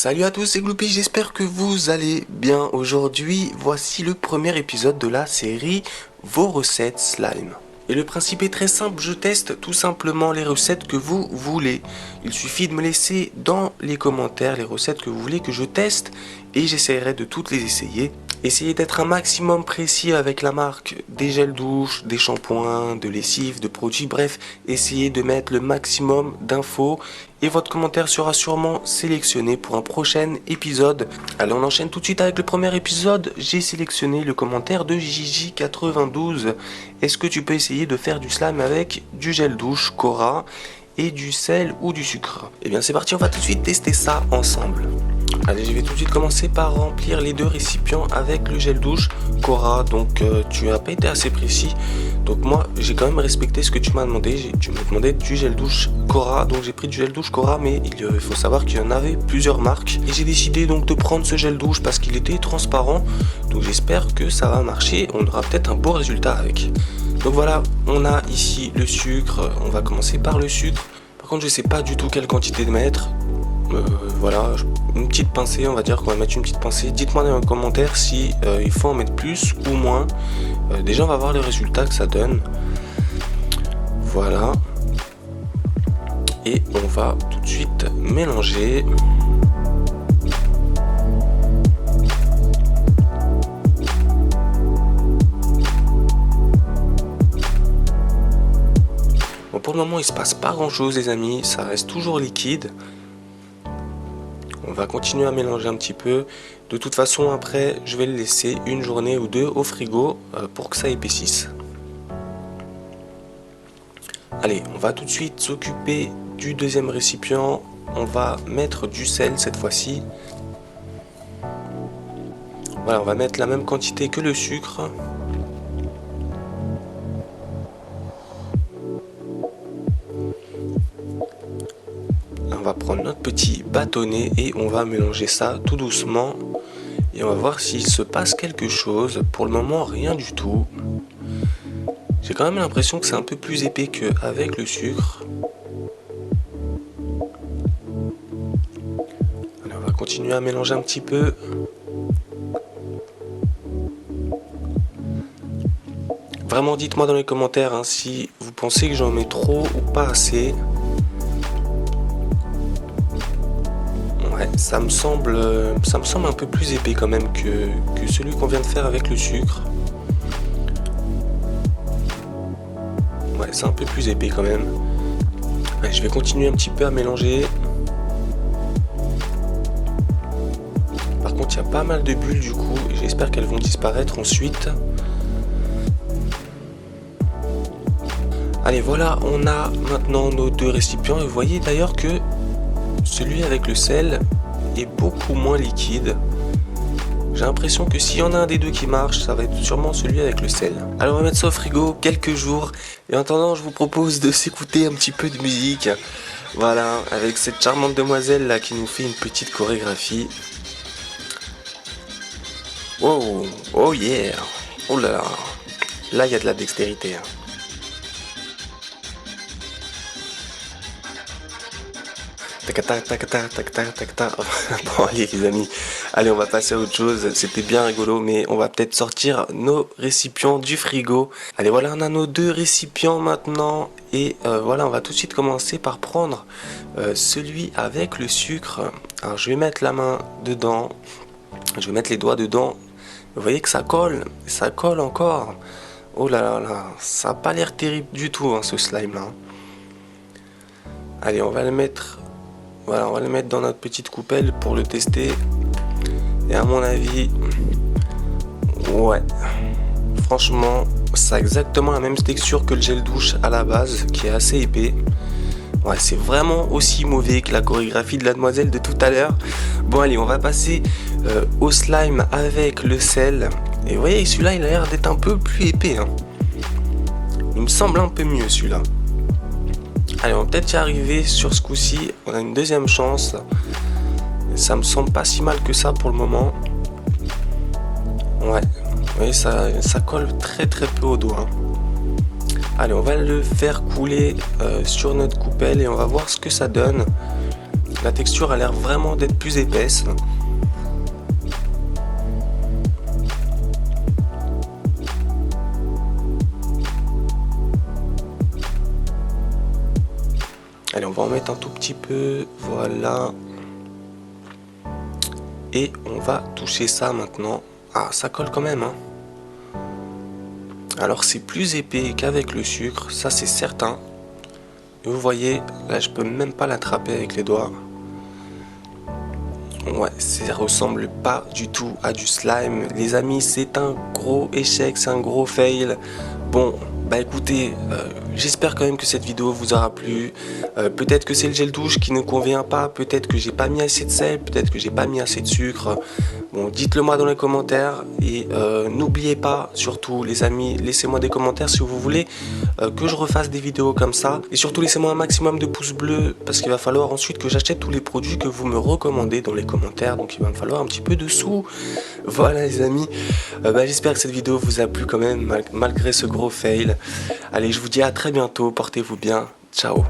Salut à tous, c'est Gloopy, j'espère que vous allez bien. Aujourd'hui, voici le premier épisode de la série Vos recettes slime. Et le principe est très simple, je teste tout simplement les recettes que vous voulez. Il suffit de me laisser dans les commentaires les recettes que vous voulez que je teste et j'essaierai de toutes les essayer. Essayez d'être un maximum précis avec la marque des gels douche, des shampoings, de lessive, de produits, bref, essayez de mettre le maximum d'infos et votre commentaire sera sûrement sélectionné pour un prochain épisode. Allez, on enchaîne tout de suite avec le premier épisode. J'ai sélectionné le commentaire de Gigi92. Est-ce que tu peux essayer de faire du slime avec du gel douche Cora et du sel ou du sucre? Eh bien c'est parti, on va tout de suite tester ça ensemble. Allez, je vais tout de suite commencer par remplir les deux récipients avec le gel douche Cora. Donc tu n'as pas été assez précis. Donc moi j'ai quand même respecté ce que tu m'as demandé. Tu m'as demandé du gel douche Cora. Donc j'ai pris du gel douche Cora, mais il faut savoir qu'il y en avait plusieurs marques. Et j'ai décidé donc de prendre ce gel douche parce qu'il était transparent. Donc j'espère que ça va marcher. On aura peut-être un beau résultat avec. Donc voilà, on a ici le sucre. On va commencer par le sucre. Par contre je sais pas du tout quelle quantité de mettre. Voilà, une petite pincée, on va dire qu'on va mettre une petite pincée. Dites-moi dans les commentaires si il faut en mettre plus ou moins. Déjà on va voir les résultats que ça donne. Voilà. Et on va tout de suite mélanger. Bon, pour le moment il se passe pas grand chose les amis, ça reste toujours liquide. On va continuer à mélanger un petit peu. De toute façon après je vais le laisser une journée ou deux au frigo pour que ça épaississe. Allez, on va tout de suite s'occuper du deuxième récipient. On va mettre du sel cette fois-ci. Voilà, on va mettre la même quantité que le sucre. On va prendre notre petit bâtonnet et on va mélanger ça tout doucement et on va voir s'il se passe quelque chose. Pour le moment rien du tout. J'ai quand même l'impression que c'est un peu plus épais qu'avec le sucre. Allez, on va continuer à mélanger un petit peu. Vraiment dites-moi dans les commentaires si vous pensez que j'en mets trop ou pas assez. Ça me semble un peu plus épais quand même que celui qu'on vient de faire avec le sucre. Ouais, c'est un peu plus épais quand même. Ouais, je vais continuer un petit peu à mélanger. Par contre, il y a pas mal de bulles du coup, et j'espère qu'elles vont disparaître ensuite. Allez, voilà, on a maintenant nos deux récipients, et vous voyez d'ailleurs que celui avec le sel est beaucoup moins liquide. J'ai l'impression que s'il y en a un des deux qui marche, ça va être sûrement celui avec le sel. Alors on va mettre ça au frigo quelques jours. Et en attendant, je vous propose de s'écouter un petit peu de musique. Voilà, avec cette charmante demoiselle là qui nous fait une petite chorégraphie. Oh, oh yeah. Oh là là. Là, il y a de la dextérité. Bon allez les amis, allez on va passer à autre chose, c'était bien rigolo mais on va peut-être sortir nos récipients du frigo. Allez voilà, on a nos deux récipients maintenant et voilà, on va tout de suite commencer par prendre celui avec le sucre. Alors je vais mettre la main dedans, je vais mettre les doigts dedans, vous voyez que ça colle encore. Oh là là là, ça n'a pas l'air terrible du tout ce slime là. Allez on va le mettre. Voilà, on va le mettre dans notre petite coupelle pour le tester. Et à mon avis, ouais, franchement, ça a exactement la même texture que le gel douche à la base, qui est assez épais. Ouais, c'est vraiment aussi mauvais que la chorégraphie de la demoiselle de tout à l'heure. Bon, allez, on va passer au slime avec le sel. Et vous voyez, celui-là, il a l'air d'être un peu plus épais. Il me semble un peu mieux, celui-là. Allez, on va peut-être y arriver sur ce coup-ci. On a une deuxième chance. Ça me semble pas si mal que ça pour le moment. Ouais, vous voyez, ça colle très peu au doigt. Allez, on va le faire couler sur notre coupelle et on va voir ce que ça donne. La texture a l'air vraiment d'être plus épaisse. Allez, on va en mettre un tout petit peu, voilà. Et on va toucher ça maintenant. Ah, ça colle quand même, hein. Alors c'est plus épais qu'avec le sucre, ça c'est certain. Et vous voyez, là je peux même pas l'attraper avec les doigts. Ouais, ça ressemble pas du tout à du slime. Les amis, c'est un gros échec, c'est un gros fail. Bon, bah écoutez, j'espère quand même que cette vidéo vous aura plu. Peut-être que c'est le gel douche qui ne convient pas, peut-être que j'ai pas mis assez de sel, peut-être que j'ai pas mis assez de sucre. Bon, dites-le moi dans les commentaires et n'oubliez pas, surtout les amis, laissez-moi des commentaires si vous voulez que je refasse des vidéos comme ça. Et surtout laissez-moi un maximum de pouces bleus parce qu'il va falloir ensuite que j'achète tous les produits que vous me recommandez dans les commentaires. Donc il va me falloir un petit peu de sous. Voilà les amis, j'espère que cette vidéo vous a plu quand même malgré ce gros fail. Allez, je vous dis à très bientôt, portez-vous bien, ciao.